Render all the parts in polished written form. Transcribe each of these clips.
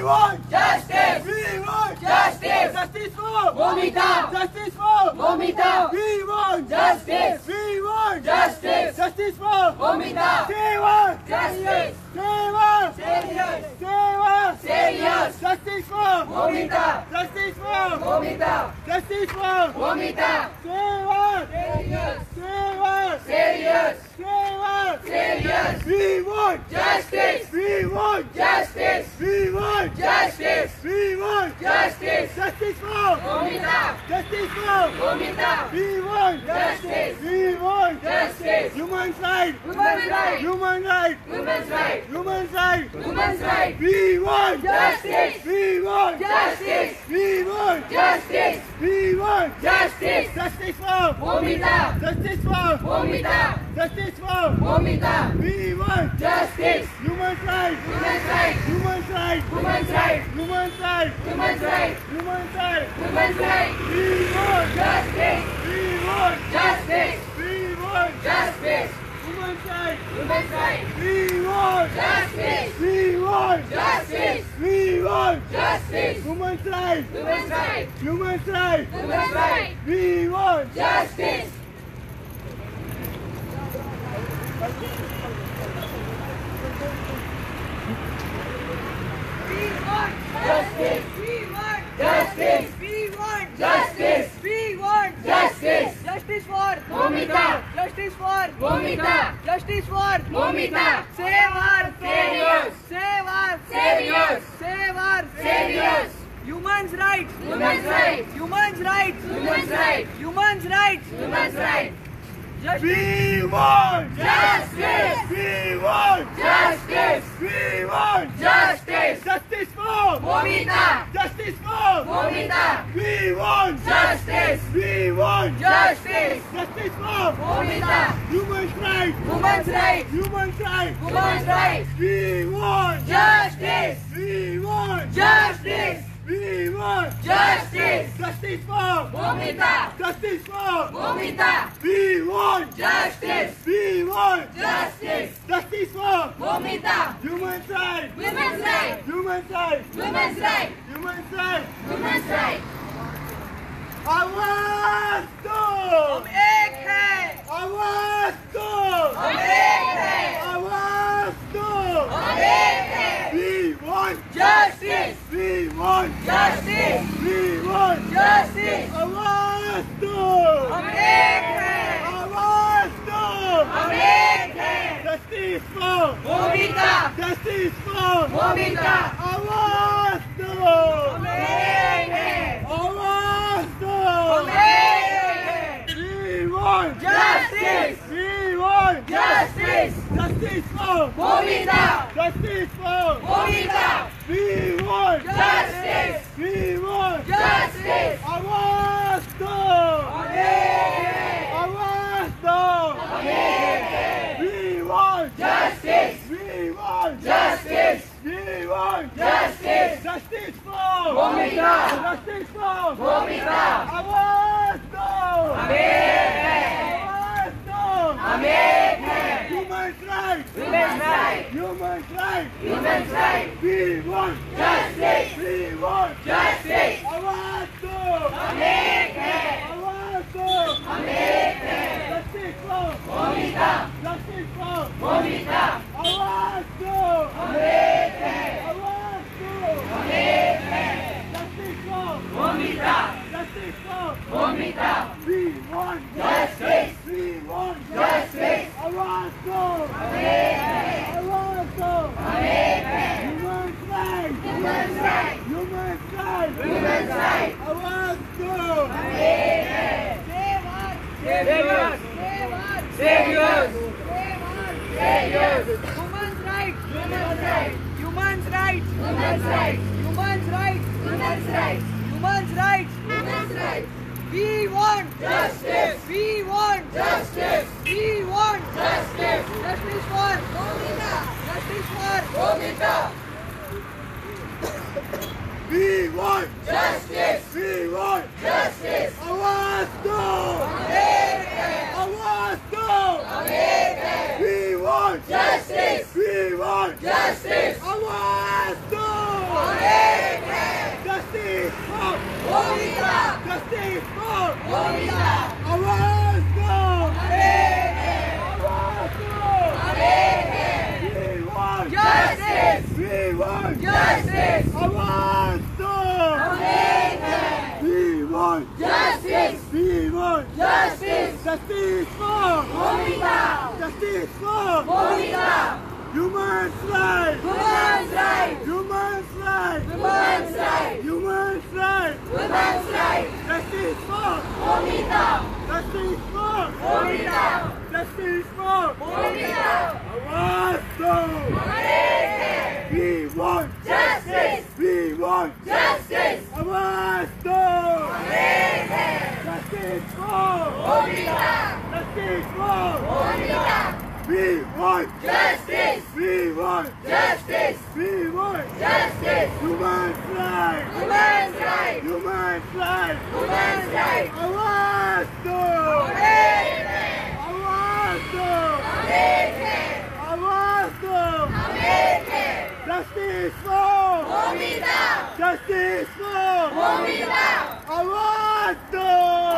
want justice. We want Justice. justice for Momita. Justice for Momita. We want Justice. We want Justice. Justice for Momita. Say what? Justice. Say what? Serious. Say what? Serious. Justice for Momita. Justice for Momita. Justice for Momita. Say what? Serious. Say what? Serious. Say what? Serious. We want Justice. We want Justice. We want Justice. We want Justice. Justice for Momita. Justice for Momita. We want Justice. We want Justice. Human rights Women's right. Human rights Women's right. Human rights Women's right. We want Justice. We want Justice. We want Justice. We want Justice. Justice for Momita. Justice for Momita. Justice for Momita. We want Justice. Human rights Women's right. Human rights Women's right. Human rights Women's right. Human rights Women's right. We want Justice. We want Justice. We want Justice. Human rights Women's right. We want Justice. We want Justice. We want Justice. Human rights Women's right. Human rights Women's right. We want Justice. We want Justice. We want Justice. We want Justice. We want Justice. Justice for Momita. Justice for Momita. Justice for Momita. Save our Serious. Save our Serious. Save our Serious. Human's rights. Women's right. Human's rights. Women's right. Human's rights. Women's right. We want Justice. We want Justice. We want Justice. Justice for Momita. Justice for Momita. We want Justice. We want Justice. Justice for Momita. Human rights Women's right. Human rights Women's right. We want Justice. We want Justice. We want Justice. Justice for Momita. Justice for Momita. We want Justice. We want Justice. Justice for Momita. Human rights Women's right. Human rights Women's right. Human rights Women's right. आवाज दो हम एक हैं आवाज दो हम एक हैं। आवाज दो हम एक हैं। We want Justice. We want Justice. We want Justice. आवाज दो हम एक हैं आवाज दो हम एक हैं। Justice for Momita. Justice for Momita. आवाज दो हम एक हैं आवाज दो हम एक हैं We want Justice. We want Justice. Justice for Momita. Justice for Momita. We want Justice. We want Justice. आवाज दो हम एक हैं। आवाज दो हम एक हैं। We want Justice. We want Justice. We want Justice. Justice for Momita. Justice for Momita. आवाज दो हम एक हैं। आवाज दो हम एक हैं। Human rights Women's right. Human rights Women's right. We want Justice. We want Justice. आवाज दो हम एक हैं। आवाज दो हम एक हैं। Justice for Momita. Justice for Momita. आवाज दो हम एक हैं। आवाज दो हम एक हैं। Justice for Momita. Justice for Momita. We want Justice. We want Justice. आवाज दो हम एक हैं। आवाज दो हम एक हैं। Human rights Women's right. Human rights Women's right. आवाज दो हम एक हैं। Save our Saviors. Save our Saviors. Save our Saviors. Human's rights Women's right. Human's rights Women's right. Human's rights Women's right. Human's rights Women's right. We want Justice. We want Justice. We want Justice. Justice for Momita. Justice for Momita. We want Justice. We want Justice. आवाज दो हम एक हैं। आवाज दो हम एक हैं। We want Justice. We want Justice. आवाज दो हम एक Justice for Momita. आवाज दो Awaken. आवाज दो Awaken. We want Justice. We want Justice. आवाज दो Awaken. We want Justice. We want Justice. Justice for Momita. Justice for Momita. Human rights Women's rights. Human rights Women's rights. Human rights Women's rights. Justice for Momita. Justice for Momita. Justice for Momita. आवाज दो Awaken. We want Justice. We want Justice. आवाज दो Awaken. Justice for Momita. Justice for Momita. We want Justice. We want Justice. We want Justice. Human rights Women's rights. Human rights Women's rights. आवाज दो Awaken. आवाज दो Awaken. आवाज दो Awaken. Justice for Momita. Justice for Momita. आवाज दो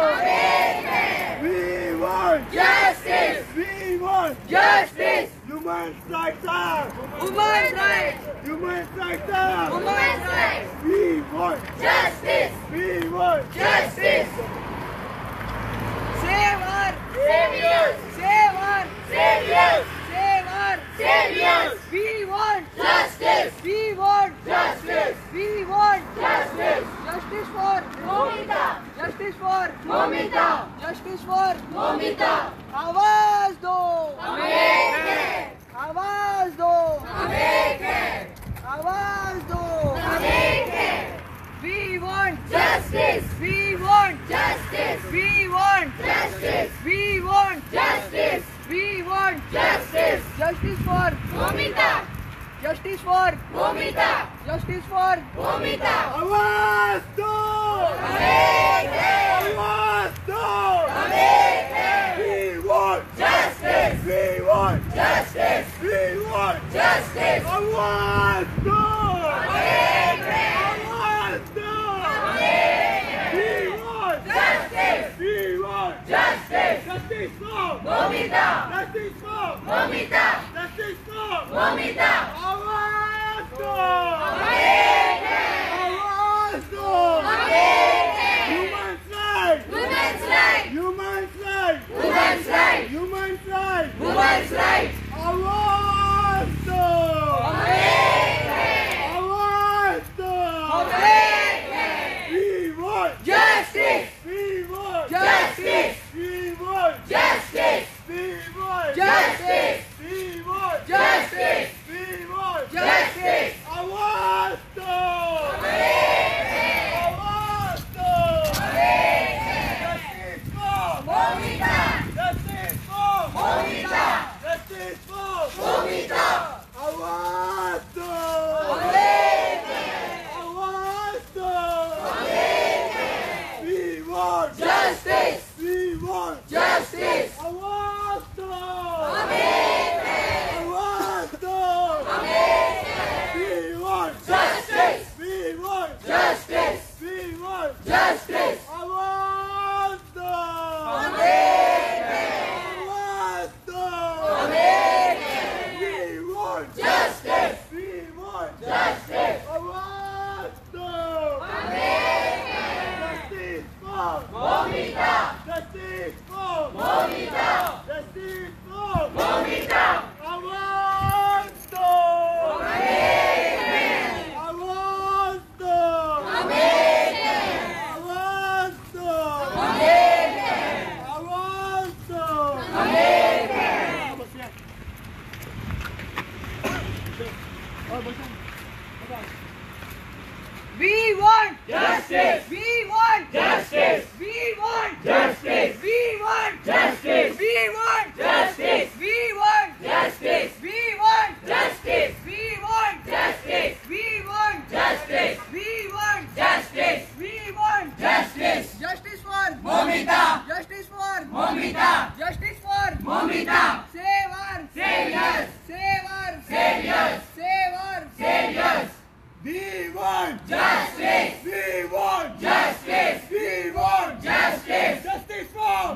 Awaken. We want Justice. We want Justice. Human rights are Women's rights. Human rights are Women's rights. We want Justice. We want Justice. Save her. Saviors. Save her. Saviors. Save her. Saviors. We want. Justice. We want. Justice. We want. Justice. Justice for. Momita. Justice for. Momita. Justice for. Momita. आवाज दो. Awaken. आवाज दो. Awaken. आवाज दो. Awaken. We want. Justice. We want. Justice. We want. Justice. We want. Justice. We want. Justice. Justice for. Momita. Justice for. Momita. Justice for. Momita. आवाज दो Awaken. आवाज दो Awaken. We want Justice. We want Justice. We want Justice. आवाज दो Awaken. आवाज दो Awaken. We want Justice. We want Justice. Justice for Momita. Justice for Momita. Justice for Momita. आवाज दो Awaken. आवाज दो Awaken. Human rights Women's rights. Human rights Women's rights. Human rights Women's rights. आवाज दो Awaken. आवाज दो Awaken. We want Justice. We want Justice. We want Justice. We want Justice. We want Justice. We want Justice. आवाज दो Awaken. आवाज दो Awaken. Justice for Momita. Justice for Momita. Justice for Momita. आवाज दो Awaken. आवाज दो Awaken. We want Justice. We want Justice. आवाज दो Awaken. आवाज दो Awaken. We want Justice. We want Justice. We want Justice. आवाज दो Awaken. आवाज दो Awaken. We want Justice. We want Justice. आवाज दो Awaken. Justice for Momita. Justice for Momita.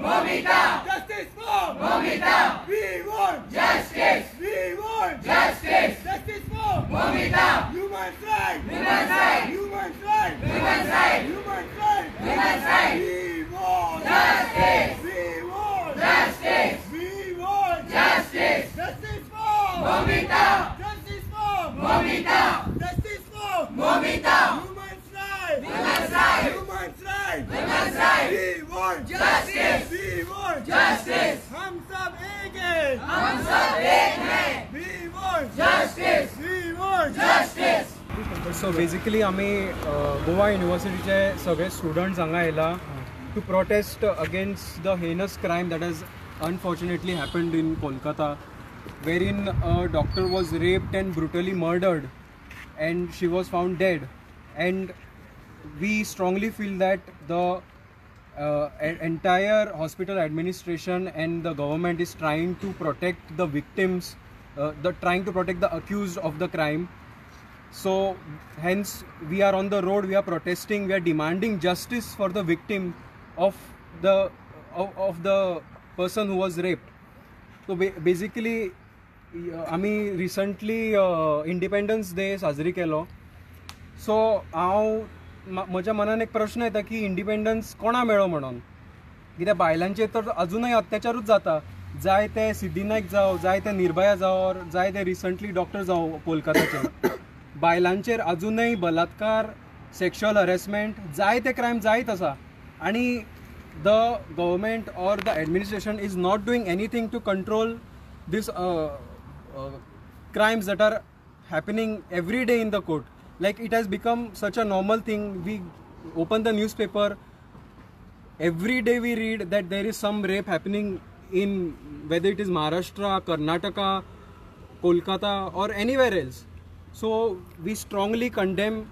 Momita. Justice for Momita. We want Justice. We want Justice. Justice for Momita. Human rights. Human rights. Human rights. Human rights. Human rights. Human rights. We want Justice. We want Justice. We want Justice. Justice for Momita. Justice for Momita. Justice for Momita. Human rights. Human rights. Human rights. Human rights. We want Justice. We want Justice. हम सब एक हैं हम सब एक हैं. We want Justice. We want Justice. So basically आम्ही गोवा युनिवर्सिटीचे सगळे स्टुडंट्स हांगा येयला to protest against the heinous crime that has unfortunately happened in Kolkata wherein a doctor was raped and brutally murdered and she was found dead, and we strongly feel that the entire hospital administration and the government is trying to protect the victims, trying to protect the accused of the crime. So hence we are on the road, we are protesting, we are demanding justice for the victim of the person who was raped. So basically आम्ही recently independence day साजरी केलो. सो म्हज्या मनान एक प्रश्न येता की independence कोणा मेळ्ळो म्हणून, कित्याक बायलांचेर तर अजुनूय अत्याचारूच जाता. जाय ते सिद्धीनायक जावं, जाय ते निर्भया जावं, जाय ते रिसंटली डॉक्टर जावं कोलकाताचे, बायलांचेर अजुनूय बलात्कार, सेक्शुअल हरेसमेंट, जाय ते क्रायम जायत आसा. आनी the government or the administration is not doing anything to control this crimes that are happening every day in the court. Like, it has become such a normal thing. We open the newspaper, every day we read that there is some rape happening in, whether it is Maharashtra, Karnataka, Kolkata or anywhere else. So we strongly condemn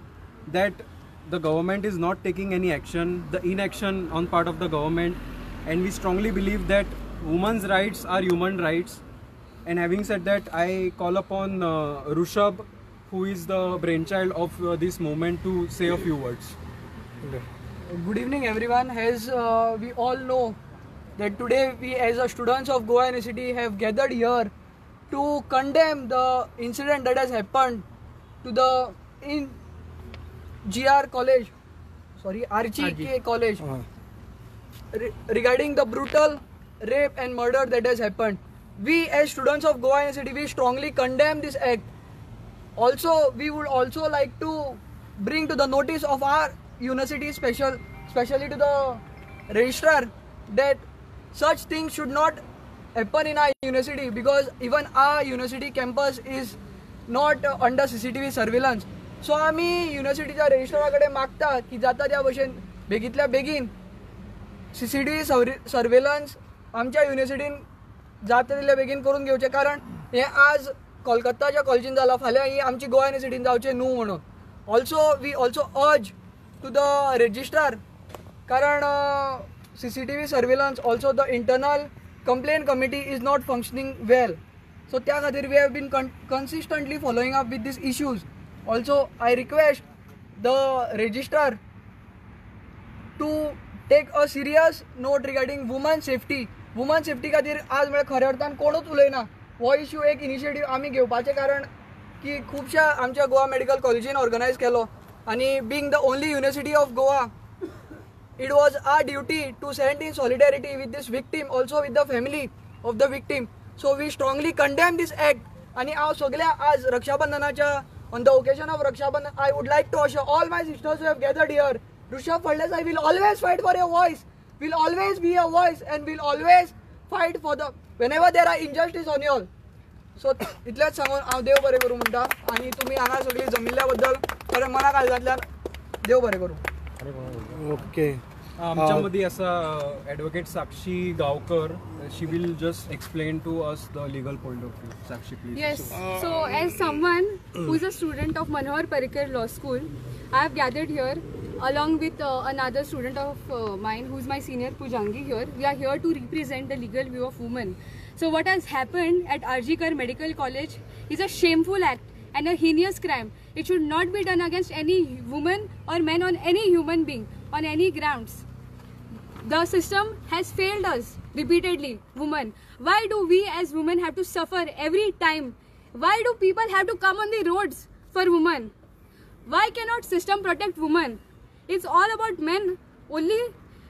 that the government is not taking any action, the inaction on part of the government, and we strongly believe that women's rights are human rights. And having said that, I call upon Rushabh, who is the brainchild of this movement, to say a few words. Good evening, everyone. As we all know that today we, as a students of Goa University, have gathered here to condemn the incident that has happened to the in GR College, RGK College, regarding the brutal rape and murder that has happened. We, as students of Goa University, we strongly condemn this act. Also, we would also like to bring to the notice of our university, especially to the registrar, that such things should not happen in our university, because even our university campus is not under CCTV surveillance. So आम्ही युनिव्हर्सिटीच्या रजिस्ट्राराकडे मागता की जाता त्या भशेन बेगीतल्या बेगीन CCTV surveillance आमच्या युनिव्हर्सिटीन जाता तितल्या बेगीन करून घेवचें, कारण हे आज कोलकाताच्या कॉलेजीन जालां, फाल्यां ही आमची गोवा युनिव्हर्सिटीन जावचें न्हू म्हणून. We also urge to the registrar, कारण CCTV surveillance, also the internal complaint committee is not functioning well. So त्या खातीर we have been consistently following up with these issues. Also I request the registrar to take a serious note regarding woman safety. Woman safety खातीर आज म्हळ्यार खऱ्या अर्थान कोणूच उलयना. हो इश्यू एक इनिशिएटीव आमी घेवपाचें, कारण की खुबशा आमच्या गोवा मेडिकल कॉलेजीन ऑर्गनायज केलो, आनी being the only university of Goa, it was our duty to send in solidarity with these victim, also with the family of the victim. So we strongly condemn these act. आनी हांव सगळ्या आज रक्षाबंधनाच्या on the occasion of Rakshabandhan, I would like to assure all my sisters who have gathered here, Rushabh Fernandez, I will always fight for your voice. Will always be your voice and will always fight for the whenever there are injustice on you all. So इतलेच सांगून हांव देव बरें करूं म्हणटा, आनी तुमी हांगा सगळीं जमिल्ल्या बद्दल खरें मना काळजांतल्यान देव बरें करूं. ओके. आमच्या मदीं आसा advocate Sakshi Gaonkar. She will just explain to us the legal point of view. Sakshi, please. Yes. So, as someone who is a student of Manohar Parrikar Law School, I have gathered here along with another student of mine who is my senior, Pujangi here. We are here to represent the legal view of women. So what has happened at RGK Medical College is a shameful act and a heinous crime. It should not be done against any woman or man, on any human being, on any grounds. The system has failed us repeatedly, women. Why do we as women have to suffer every time? Why do people have to come on the roads for women? Why cannot system protect women? It's all about men only.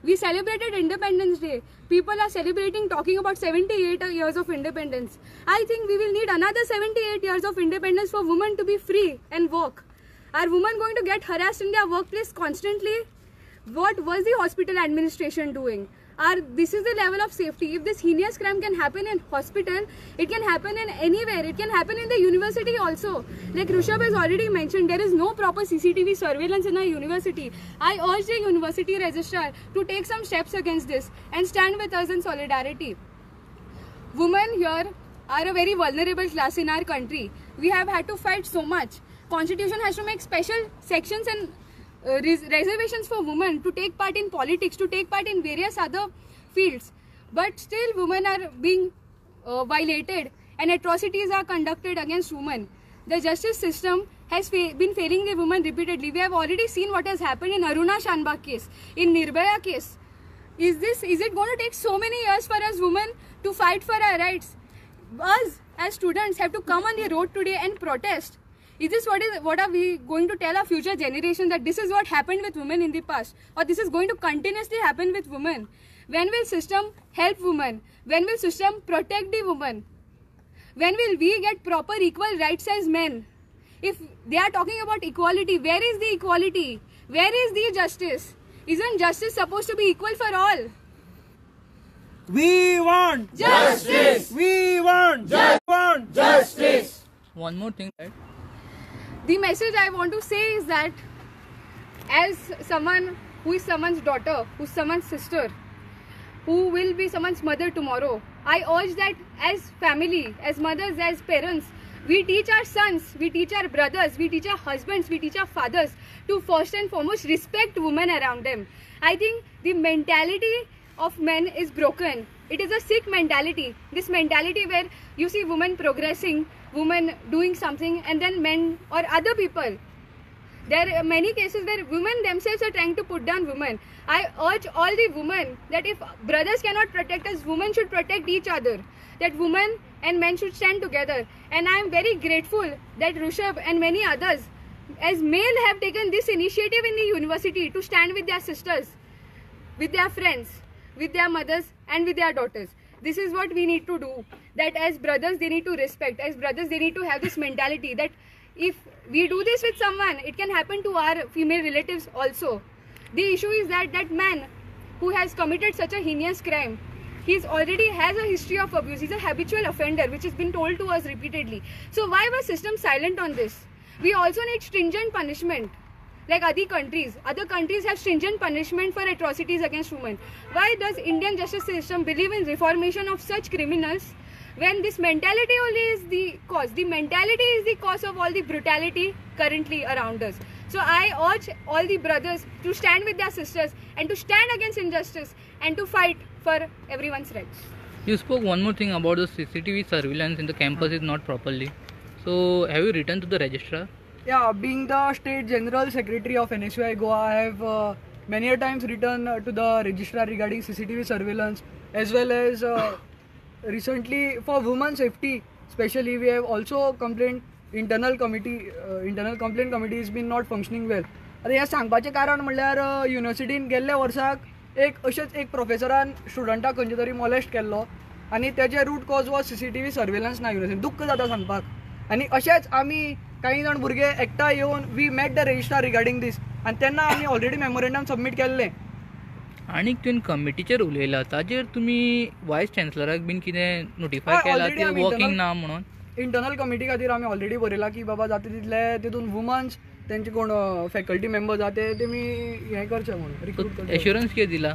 We celebrated Independence Day. People are celebrating, talking about 78 years of independence. I think we will need another 78 years of independence for women to be free and work. Are women going to get harassed in their workplace constantly? What was the hospital administration doing? This is the level of safety. If this heinous crime can happen in hospital, it can happen in anywhere. It can happen in the university also. Like Rishabh has already mentioned, there is no proper CCTV surveillance in our university. I urge the university registrar to take some steps against this and stand with us in solidarity. Women here are a very vulnerable class in our country. We have had to fight so much. Constitution has to make special sections and reservations for women to take part in politics, to take part in various other fields. But still women are being violated and atrocities are conducted against women. The justice system has been failing the women repeatedly. We have already seen what has happened in Aruna Shanbag case, in Nirbhaya case. Is it going to take so many years for us women to fight for our rights? Us as students have to come on the road today and protest. Is this what are we going to tell our future generation, that this is what happened with women in the past, or this is going to continuously happen with women? When will system help women? When will system protect the woman? When will we get proper equal rights as men? If they are talking about equality, where is the equality? Where is the justice? Isn't justice supposed to be equal for all? We want Justice! We want Justice! One more thing, right? The message I want to say is that as someone who is someone's daughter, who is someone's sister, who will be someone's mother tomorrow, I urge that as family, as mothers, as parents, we teach our sons, we teach our brothers, we teach our husbands, we teach our fathers to first and foremost respect women around them. I think the mentality of men is broken. It is a sick mentality. This mentality where you see women progressing, women doing something, and then men or other people. There are many cases where women themselves are trying to put down women. I urge all the women that if brothers cannot protect us, women should protect each other. That women and men should stand together. And I am very grateful that Rishabh and many others as male have taken this initiative in the university to stand with their sisters, with their friends, with their mothers and with their daughters. This is what we need to do. That as brothers they need to respect. As brothers they need to have this mentality that if we do this with someone, it can happen to our female relatives also. The issue is that that man who has committed such a heinous crime, he already has a history of abuse. He's a habitual offender, which has been told to us repeatedly. So why was system silent on this? We also need stringent punishment. Like other countries have stringent punishment for atrocities against women. Why does Indian justice system believe in reformation of such criminals when this mentality only is the cause? The mentality is the cause of all the brutality currently around us. So I urge all the brothers to stand with their sisters and to stand against injustice and to fight for everyone's rights. You spoke one more thing about the CCTV surveillance in the campus is not properly. So have you written to the registrar? Yeah, being the State General Secretary of NSUI Goa, I have many a times written to the registrar regarding CCTV surveillance, as well as recently for women's safety, especially we have also complained internal complaint committee has been not functioning well. आता हे सांगपाचें कारण म्हणल्यार युनिवर्सिटीन गेल्ल्या वर्साक अशेंच एक प्रोफेसरान स्टुडंटाक खंयचे तरी मॉलेस्ट केल्लो आनी तेजे root cause was CCTV surveillance ना युनिवर्सिटीन. दुख्ख जाता सांगपाक. आनी अशेंच आमी काही जाण भुरगे एकठांय येवन we met the registrar regarding these आनी तेन्ना आमी ऑलरेडी मेमोरेंडम सबमीट केल्लें. आनीक तुवें कमिटीचेर उलयला ताजेर तुमी वायस चॅन्सलराक बीन कितें नोटिफाय केला ते वर्किंग ना म्हणून? इंटरनल कमिटी खातीर आमी ऑलरेडी बरयला की बाबा जाता तितले तितून वुमन्स तेंचे कोण फॅकल्टी मेंबर्स आहा ते तेमी हें करचे म्हणून रिक्रूट करचे. एश्युरन्स कितें दिला?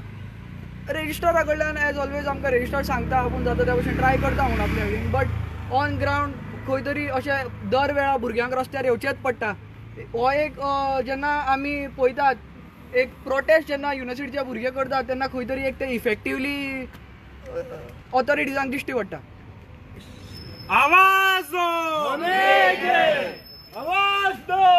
रजिस्ट्रारा कडल्यान एज ऑलवेज आमकां रजिस्ट्रार सांगता आपूण जाता त्या भशेन ट्राय करता म्हणून आपल्या कडेन. बट ऑन ग्रावंड खंय तरी अशें दर वेळा भुरग्यांक रस्त्यार येवचेच पडटा. हो एक जेन्ना आमी पळयतात एक प्रोटेस्ट जेन्ना युनिवर्सिटीचे भुरगे करतात तेन्ना खंय तरी एक ते इफेक्टिवली ऑथॉरिटीजांक दिश्टी पडटा. आवाज दो, आवाज दो.